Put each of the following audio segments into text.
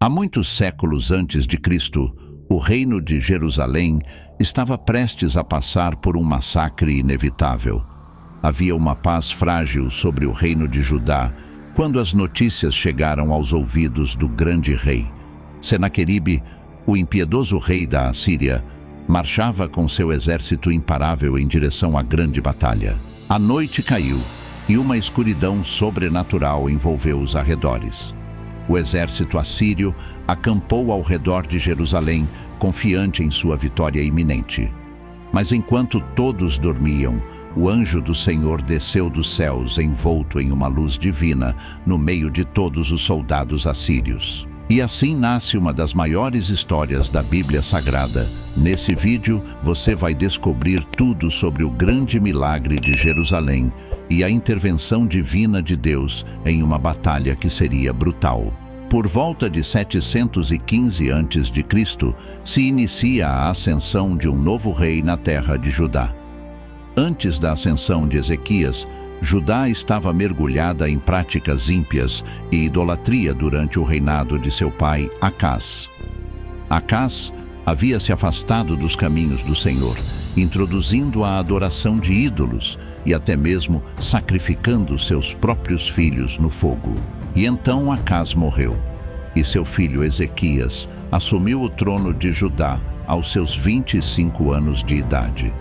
Há muitos séculos antes de Cristo, o reino de Jerusalém estava prestes a passar por um massacre inevitável. Havia uma paz frágil sobre o reino de Judá quando as notícias chegaram aos ouvidos do grande rei. Senaqueribe, o impiedoso rei da Assíria, marchava com seu exército imparável em direção à grande batalha. A noite caiu e uma escuridão sobrenatural envolveu os arredores. O exército assírio acampou ao redor de Jerusalém, confiante em sua vitória iminente. Mas enquanto todos dormiam, o anjo do Senhor desceu dos céus envolto em uma luz divina no meio de todos os soldados assírios. E assim nasce uma das maiores histórias da Bíblia Sagrada. Nesse vídeo, você vai descobrir tudo sobre o grande milagre de Jerusalém e a intervenção divina de Deus em uma batalha que seria brutal. Por volta de 715 a.C., se inicia a ascensão de um novo rei na terra de Judá. Antes da ascensão de Ezequias, Judá estava mergulhada em práticas ímpias e idolatria durante o reinado de seu pai Acás. Acás havia se afastado dos caminhos do Senhor, introduzindo a adoração de ídolos e até mesmo sacrificando seus próprios filhos no fogo. E então Acás morreu, e seu filho Ezequias assumiu o trono de Judá aos seus 25 anos de idade.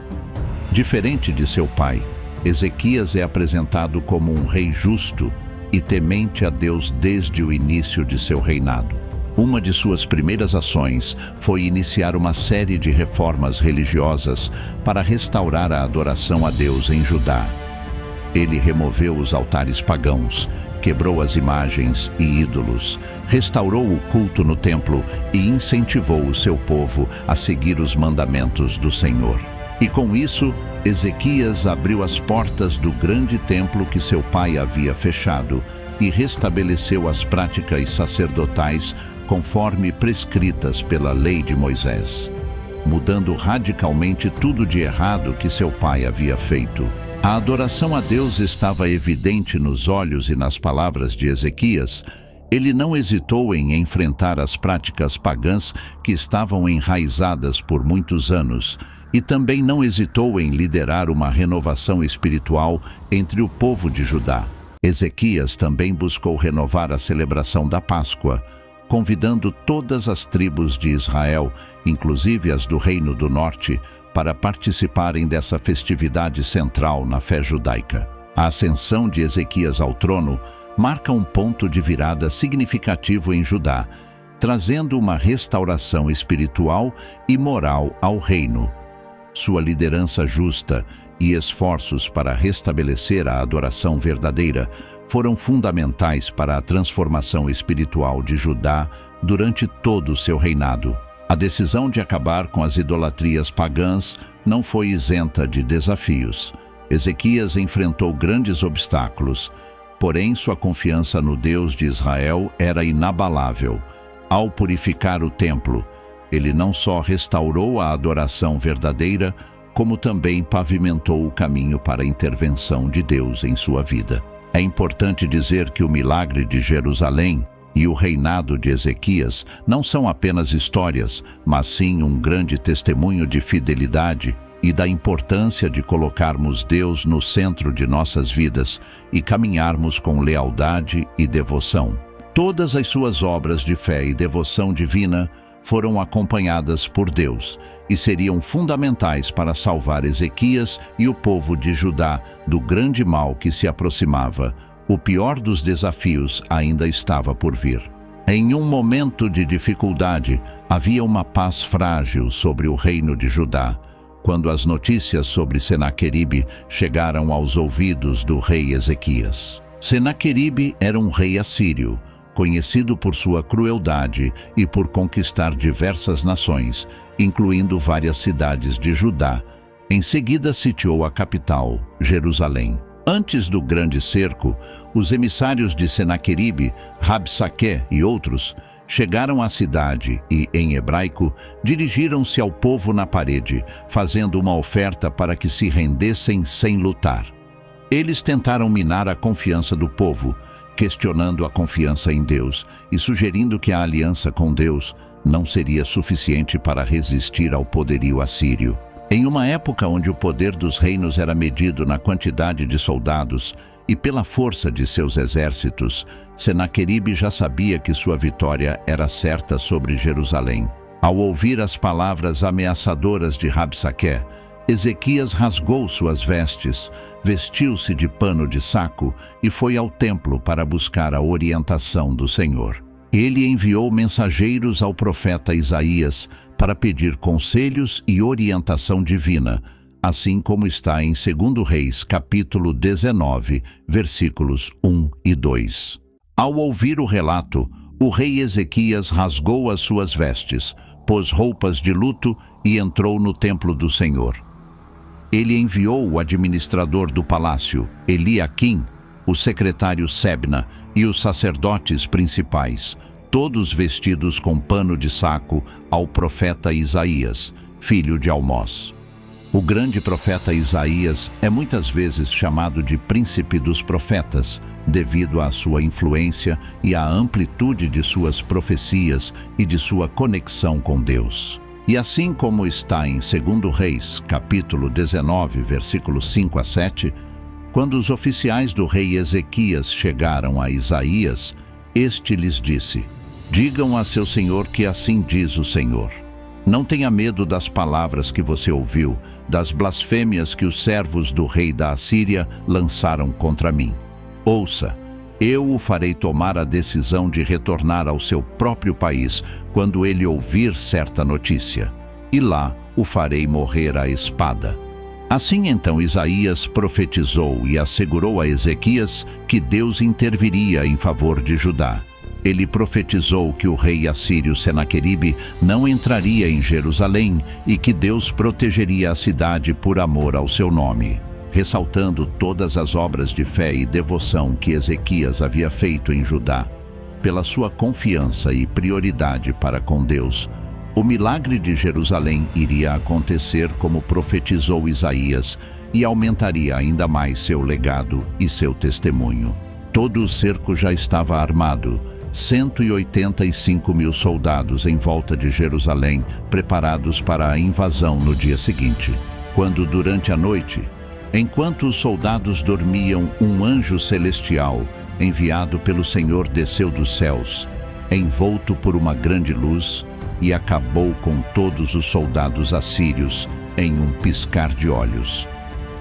Diferente de seu pai, Ezequias é apresentado como um rei justo e temente a Deus desde o início de seu reinado. Uma de suas primeiras ações foi iniciar uma série de reformas religiosas para restaurar a adoração a Deus em Judá. Ele removeu os altares pagãos, quebrou as imagens e ídolos, restaurou o culto no templo e incentivou o seu povo a seguir os mandamentos do Senhor. E com isso, Ezequias abriu as portas do grande templo que seu pai havia fechado e restabeleceu as práticas sacerdotais conforme prescritas pela lei de Moisés, mudando radicalmente tudo de errado que seu pai havia feito. A adoração a Deus estava evidente nos olhos e nas palavras de Ezequias. Ele não hesitou em enfrentar as práticas pagãs que estavam enraizadas por muitos anos, e também não hesitou em liderar uma renovação espiritual entre o povo de Judá. Ezequias também buscou renovar a celebração da Páscoa, convidando todas as tribos de Israel, inclusive as do Reino do Norte, para participarem dessa festividade central na fé judaica. A ascensão de Ezequias ao trono marca um ponto de virada significativo em Judá, trazendo uma restauração espiritual e moral ao reino. Sua liderança justa e esforços para restabelecer a adoração verdadeira foram fundamentais para a transformação espiritual de Judá durante todo o seu reinado. A decisão de acabar com as idolatrias pagãs não foi isenta de desafios. Ezequias enfrentou grandes obstáculos, porém sua confiança no Deus de Israel era inabalável. Ao purificar o templo, ele não só restaurou a adoração verdadeira, como também pavimentou o caminho para a intervenção de Deus em sua vida. É importante dizer que o milagre de Jerusalém e o reinado de Ezequias não são apenas histórias, mas sim um grande testemunho de fidelidade e da importância de colocarmos Deus no centro de nossas vidas e caminharmos com lealdade e devoção. Todas as suas obras de fé e devoção divina foram acompanhadas por Deus e seriam fundamentais para salvar Ezequias e o povo de Judá do grande mal que se aproximava. O pior dos desafios ainda estava por vir. Em um momento de dificuldade, havia uma paz frágil sobre o reino de Judá, quando as notícias sobre Senaqueribe chegaram aos ouvidos do rei Ezequias. Senaqueribe era um rei assírio, conhecido por sua crueldade e por conquistar diversas nações, incluindo várias cidades de Judá. Em seguida sitiou a capital, Jerusalém. Antes do grande cerco, os emissários de Senaqueribe, Rabsaque e outros, chegaram à cidade e, em hebraico, dirigiram-se ao povo na parede, fazendo uma oferta para que se rendessem sem lutar. Eles tentaram minar a confiança do povo, questionando a confiança em Deus e sugerindo que a aliança com Deus não seria suficiente para resistir ao poderio assírio. Em uma época onde o poder dos reinos era medido na quantidade de soldados e pela força de seus exércitos, Senaqueribe já sabia que sua vitória era certa sobre Jerusalém. Ao ouvir as palavras ameaçadoras de Rabsaque, Ezequias rasgou suas vestes, vestiu-se de pano de saco e foi ao templo para buscar a orientação do Senhor. Ele enviou mensageiros ao profeta Isaías para pedir conselhos e orientação divina, assim como está em 2 Reis, capítulo 19, versículos 1 e 2. Ao ouvir o relato, o rei Ezequias rasgou as suas vestes, pôs roupas de luto e entrou no templo do Senhor. Ele enviou o administrador do palácio, Eliaquim, o secretário Sebna e os sacerdotes principais, todos vestidos com pano de saco, ao profeta Isaías, filho de Amós. O grande profeta Isaías é muitas vezes chamado de príncipe dos profetas, devido à sua influência e à amplitude de suas profecias e de sua conexão com Deus. E assim como está em 2 Reis, capítulo 19, versículos 5 a 7, quando os oficiais do rei Ezequias chegaram a Isaías, este lhes disse: digam a seu senhor que assim diz o Senhor. Não tenha medo das palavras que você ouviu, das blasfêmias que os servos do rei da Assíria lançaram contra mim. Ouça, eu o farei tomar a decisão de retornar ao seu próprio país quando ele ouvir certa notícia, e lá o farei morrer à espada. Assim então Isaías profetizou e assegurou a Ezequias que Deus interviria em favor de Judá. Ele profetizou que o rei assírio Senaqueribe não entraria em Jerusalém e que Deus protegeria a cidade por amor ao seu nome, ressaltando todas as obras de fé e devoção que Ezequias havia feito em Judá. Pela sua confiança e prioridade para com Deus, o milagre de Jerusalém iria acontecer como profetizou Isaías e aumentaria ainda mais seu legado e seu testemunho. Todo o cerco já estava armado, 185 mil soldados em volta de Jerusalém, preparados para a invasão no dia seguinte. Quando, durante a noite, enquanto os soldados dormiam, um anjo celestial, enviado pelo Senhor, desceu dos céus, envolto por uma grande luz, e acabou com todos os soldados assírios em um piscar de olhos.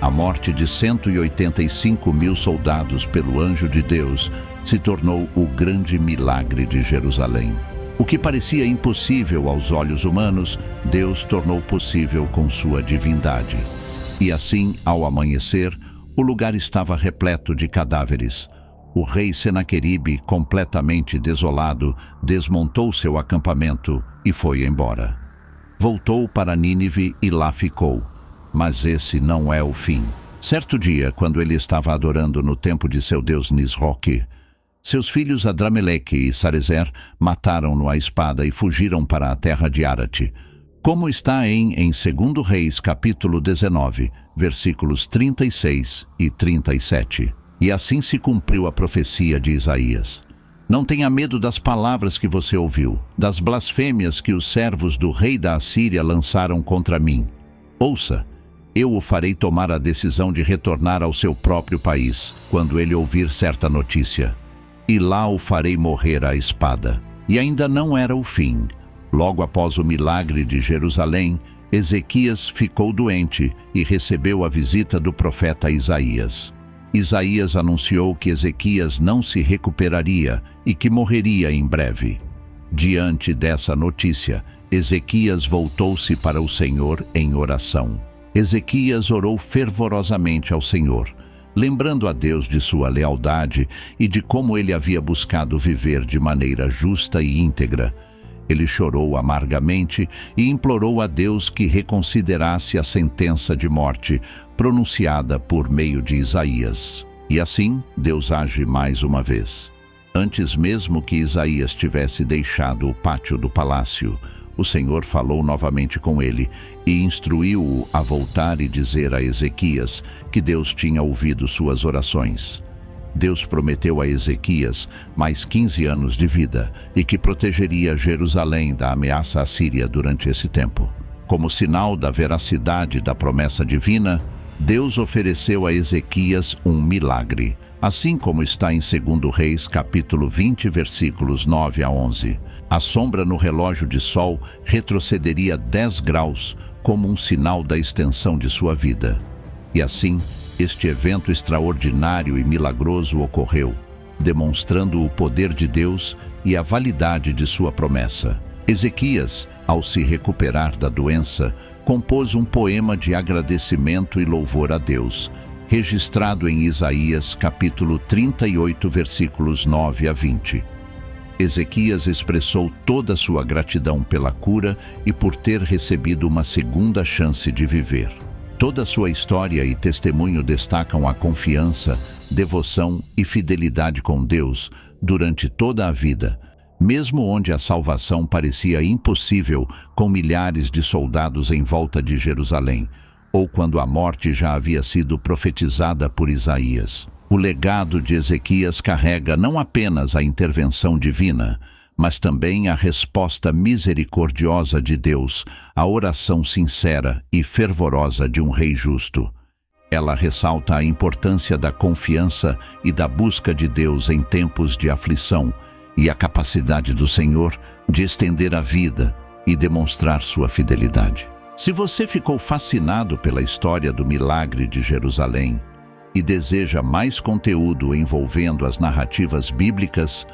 A morte de 185 mil soldados pelo anjo de Deus se tornou o grande milagre de Jerusalém. O que parecia impossível aos olhos humanos, Deus tornou possível com sua divindade. E assim, ao amanhecer, o lugar estava repleto de cadáveres. O rei Senaqueribe, completamente desolado, desmontou seu acampamento e foi embora. Voltou para Nínive e lá ficou. Mas esse não é o fim. Certo dia, quando ele estava adorando no templo de seu deus Nisroque, seus filhos Adrameleque e Sarezer mataram-no à espada e fugiram para a terra de Arate, como está em 2 Reis, capítulo 19, versículos 36 e 37. E assim se cumpriu a profecia de Isaías. Não tenha medo das palavras que você ouviu, das blasfêmias que os servos do rei da Assíria lançaram contra mim. Ouça, eu o farei tomar a decisão de retornar ao seu próprio país, quando ele ouvir certa notícia. E lá o farei morrer à espada. E ainda não era o fim. Logo após o milagre de Jerusalém, Ezequias ficou doente e recebeu a visita do profeta Isaías. Isaías anunciou que Ezequias não se recuperaria e que morreria em breve. Diante dessa notícia, Ezequias voltou-se para o Senhor em oração. Ezequias orou fervorosamente ao Senhor, lembrando a Deus de sua lealdade e de como ele havia buscado viver de maneira justa e íntegra. Ele chorou amargamente e implorou a Deus que reconsiderasse a sentença de morte pronunciada por meio de Isaías. E assim, Deus age mais uma vez. Antes mesmo que Isaías tivesse deixado o pátio do palácio, o Senhor falou novamente com ele e instruiu-o a voltar e dizer a Ezequias que Deus tinha ouvido suas orações. Deus prometeu a Ezequias mais 15 anos de vida e que protegeria Jerusalém da ameaça assíria durante esse tempo. Como sinal da veracidade da promessa divina, Deus ofereceu a Ezequias um milagre, assim como está em 2 Reis, capítulo 20, versículos 9 a 11. A sombra no relógio de sol retrocederia 10 graus como um sinal da extensão de sua vida. E assim, este evento extraordinário e milagroso ocorreu, demonstrando o poder de Deus e a validade de sua promessa. Ezequias, ao se recuperar da doença, compôs um poema de agradecimento e louvor a Deus, registrado em Isaías, capítulo 38, versículos 9 a 20. Ezequias expressou toda a sua gratidão pela cura e por ter recebido uma segunda chance de viver. Toda a sua história e testemunho destacam a confiança, devoção e fidelidade com Deus durante toda a vida, mesmo onde a salvação parecia impossível com milhares de soldados em volta de Jerusalém, ou quando a morte já havia sido profetizada por Isaías. O legado de Ezequias carrega não apenas a intervenção divina, mas também a resposta misericordiosa de Deus à oração sincera e fervorosa de um rei justo. Ela ressalta a importância da confiança e da busca de Deus em tempos de aflição e a capacidade do Senhor de estender a vida e demonstrar sua fidelidade. Se você ficou fascinado pela história do milagre de Jerusalém e deseja mais conteúdo envolvendo as narrativas bíblicas,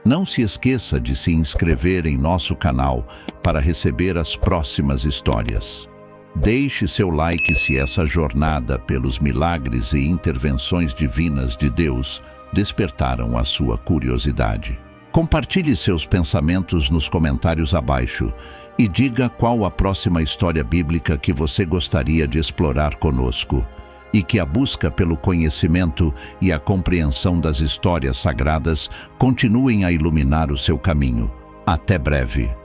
não se esqueça de se inscrever em nosso canal para receber as próximas histórias. Deixe seu like se essa jornada pelos milagres e intervenções divinas de Deus despertaram a sua curiosidade. Compartilhe seus pensamentos nos comentários abaixo e diga qual a próxima história bíblica que você gostaria de explorar conosco, e que a busca pelo conhecimento e a compreensão das histórias sagradas continuem a iluminar o seu caminho. Até breve!